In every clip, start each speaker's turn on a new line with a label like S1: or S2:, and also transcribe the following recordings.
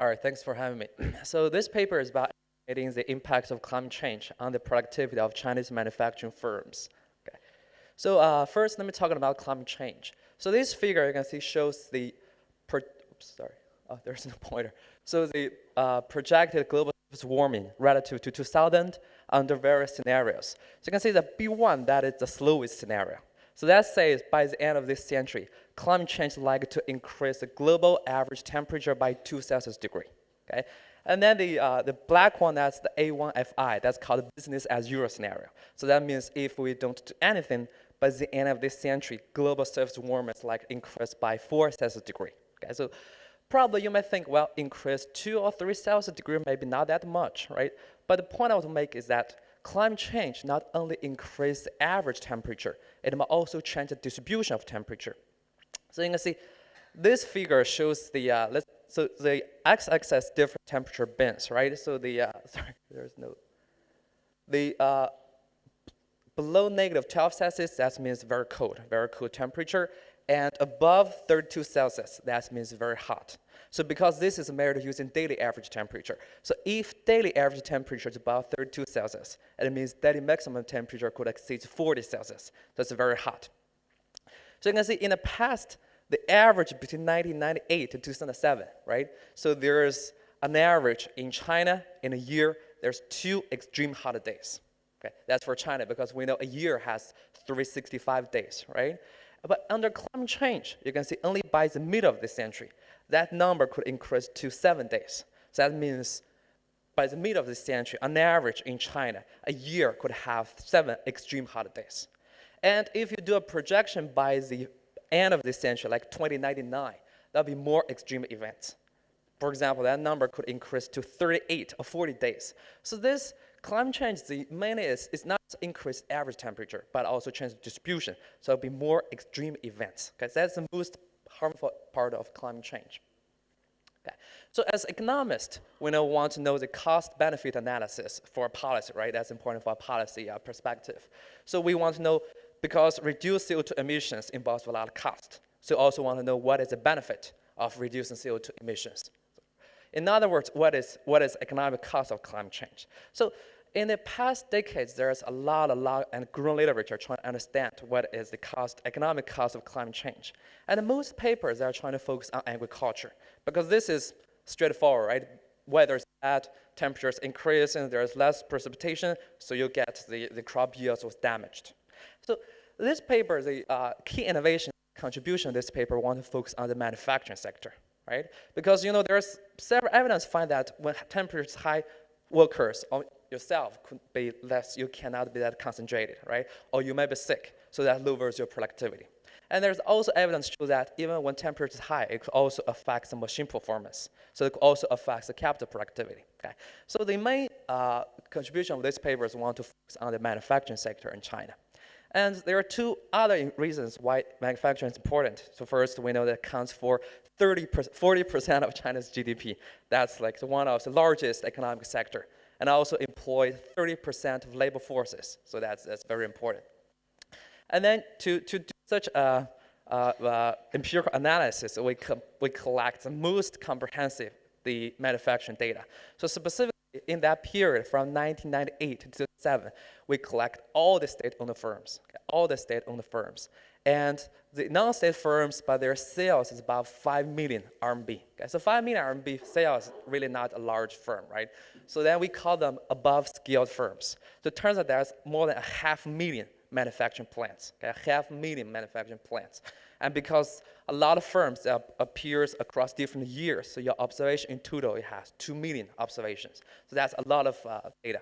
S1: All right, thanks for having me. So this paper is about estimating the impacts of climate change on the productivity of Chinese manufacturing firms. Okay. So first, let me talk about climate change. So this figure you can see shows the, there's no pointer. So the projected global surface warming relative to 2000 under various scenarios. So you can see the B1, that is the slowest scenario. So that says by the end of this century, climate change is likely to increase the global average temperature by 2 Celsius degree. Okay? And then the black one, that's the A1FI, that's called the business as usual scenario. So that means if we don't do anything, by the end of this century, global surface warming is like increased by 4 Celsius degree. Okay? So probably you might think, well, increase 2 or 3 Celsius degree, maybe not that much, right? But the point I want to make is that climate change not only increases the average temperature, it might also change the distribution of temperature. So you can see this figure shows the the x-axis different temperature bands, right? So the below negative 12 Celsius, that means very cold temperature, and above 32 Celsius, that means very hot. So because this is measured using daily average temperature, so if daily average temperature is above 32 Celsius, it means daily maximum temperature could exceed 40 Celsius. So it's very hot. So you can see in the past, the average between 1998 to 2007, right? So there's an average in China in a year, there's 2 extreme hot days. Okay, that's for China because we know a year has 365 days, right? But under climate change, you can see only by the middle of the century, that number could increase to 7 days. So that means by the middle of the century, on average in China, a year could have 7 extreme hot days. And if you do a projection by the end of the century, like 2099, there'll be more extreme events. For example, that number could increase to 38 or 40 days. So this climate change, the main is not increase average temperature, but also change the distribution. So it'll be more extreme events. Okay, so that's the most harmful part of climate change. Okay. So as economists, we now want to know the cost-benefit analysis for policy, right? That's important for a policy perspective. So we want to know, because reduced CO2 emissions involves a lot of cost. So also want to know what is the benefit of reducing CO2 emissions. In other words, what is economic cost of climate change? So in the past decades, there's a lot and growing literature trying to understand what is the economic cost of climate change. And most papers are trying to focus on agriculture because this is straightforward, right? Weather is bad, temperatures increase, and there's less precipitation, so you get the crop yields was damaged. So this paper, the key innovation contribution of this paper want to focus on the manufacturing sector. Right? Because there's several evidence find that when temperature is high, workers or yourself could be less, you cannot be that concentrated, right? Or you may be sick, so that lowers your productivity. And there's also evidence to show that even when temperature is high, it could also affect the machine performance. So it could also affect the capital productivity. Okay? So the main contribution of this paper is want to focus on the manufacturing sector in China. And there are 2 other reasons why manufacturing is important. So first, we know that it accounts for 40% of China's GDP. That's like one of the largest economic sector. And also employ 30% of labor forces. So that's very important. And then to do such empirical analysis, we collect the most comprehensive the manufacturing data. So specifically in that period from 1998 to 2007, we collect all the state-owned firms, okay, all the state-owned firms. And the non-state firms, but their sales is about 5 million RMB. Okay? So 5 million RMB sales is really not a large firm, right? So then we call them above-scaled firms. So it turns out there's more than 500,000 manufacturing plants, okay? 500,000 manufacturing plants. And because a lot of firms appears across different years, so your observation in total, it has 2 million observations. So that's a lot of data.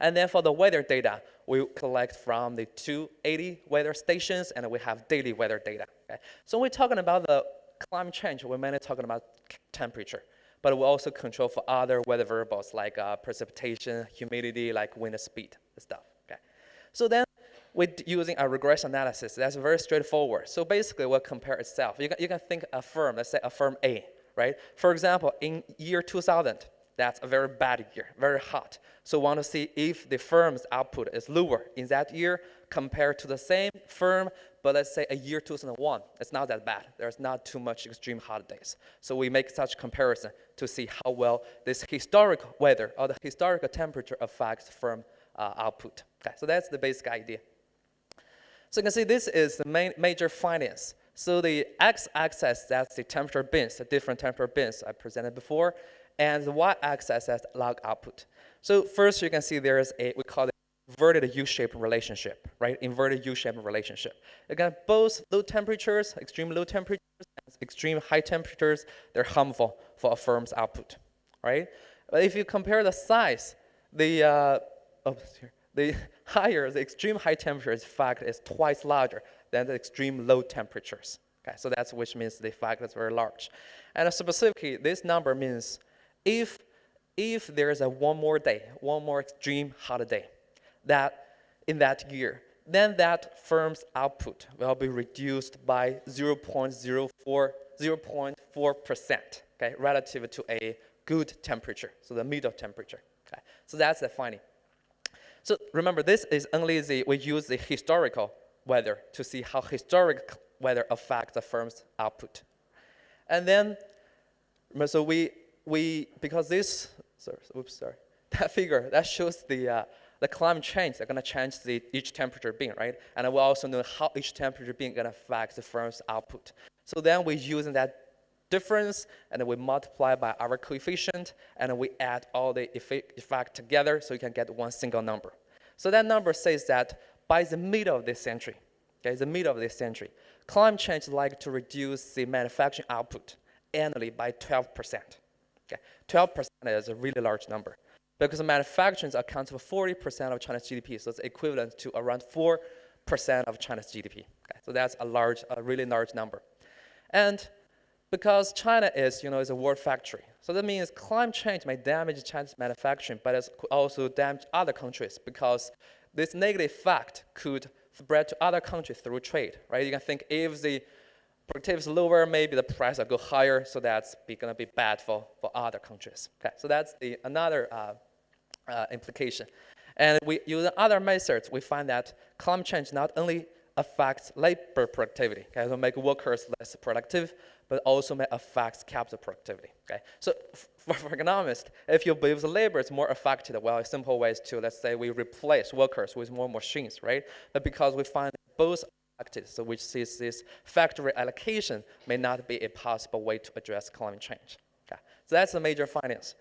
S1: And then for the weather data, we collect from the 280 weather stations, and we have daily weather data. Okay? So when we're talking about the climate change, we're mainly talking about temperature, but we also control for other weather variables like precipitation, humidity, like wind speed, and stuff. Okay? So then we're using a regression analysis. That's very straightforward. So basically, we'll compare itself. You can think a firm, let's say a firm A, right? For example, in year 2000, that's a very bad year, very hot. So we want to see if the firm's output is lower in that year compare to the same firm, but let's say a year 2001, it's not that bad. There's not too much extreme hot days. So we make such comparison to see how well this historic weather or the historical temperature affects firm output. Okay, so that's the basic idea. So you can see this is the major findings. So the x-axis, that's the temperature bins, the different temperature bins I presented before, and the y-axis, that's log output. So first you can see there is we call it inverted U-shaped relationship, right? Inverted U-shaped relationship. Again, both low temperatures, extreme low temperatures, and extreme high temperatures, they're harmful for a firm's output, right? But if you compare the size, the higher, the extreme high temperature, in fact, is twice larger than the extreme low temperatures. Okay, so that's which means the effect is very large. And specifically, this number means if there is one more extreme hot day, that in that year, then that firm's output will be reduced by 0.4%, okay, relative to a good temperature, so the middle temperature. Okay, so that's the finding. So remember, this is only we use the historical weather to see how historic weather affects the firm's output. And then, so because this, that figure, that shows the climate change. They're going to change each temperature bin, right? And we also know how each temperature bin going to affect the firm's output. So then we're using that difference, and then we multiply by our coefficient, and then we add all the effect together so you can get one single number. So that number says that by the middle of this century, okay, climate change is likely to reduce the manufacturing output annually by 12%. Okay, 12% is a really large number because manufacturing accounts for 40% of China's GDP, so it's equivalent to around 4% of China's GDP. Okay, so that's a really large number. And because China is a world factory, so that means climate change may damage China's manufacturing, but it could also damage other countries because this negative effect could spread to other countries through trade, right? You can think if the productivity is lower, maybe the price will go higher, so that's going to be bad for other countries. Okay, so that's another implication. And we use other methods. We find that climate change not only affects labor productivity, okay, so make workers less productive, but also may affect capital productivity. Okay, so for economists, if you believe the labor is more affected, well, a simple way is to, let's say, we replace workers with more machines, right? But because we find both affected, so which sees this factory allocation may not be a possible way to address climate change. Okay, so that's the major findings.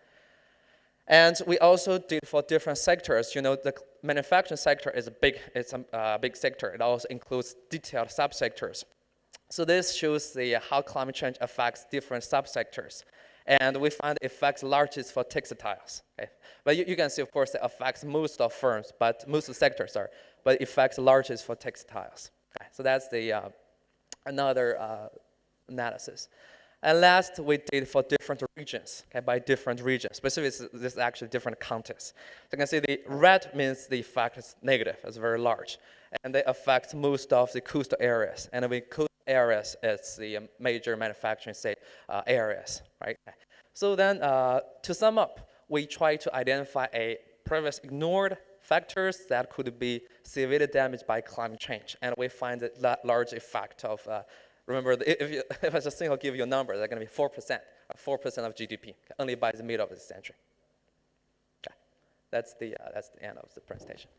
S1: And we also did for different sectors. The manufacturing sector is a big sector. It also includes detailed subsectors. So this shows how climate change affects different subsectors. And we find it affects largest for textiles. Okay? But you can see, of course, it affects most of firms, but most of sectors are, but it affects largest for textiles. Okay? So that's another analysis. And last, we did for different regions, okay, by different regions. Specifically, this is actually different contexts. So you can see the red means the effect is negative, it's very large. And they affect most of the coastal areas. And the coastal areas is the major manufacturing areas, right? So then, to sum up, we try to identify previous ignored factors that could be severely damaged by climate change. And we find that large effect of remember, if I just single give you a number, they're going to be 4%, 4% of GDP, only by the middle of the century. Okay, that's the end of the presentation.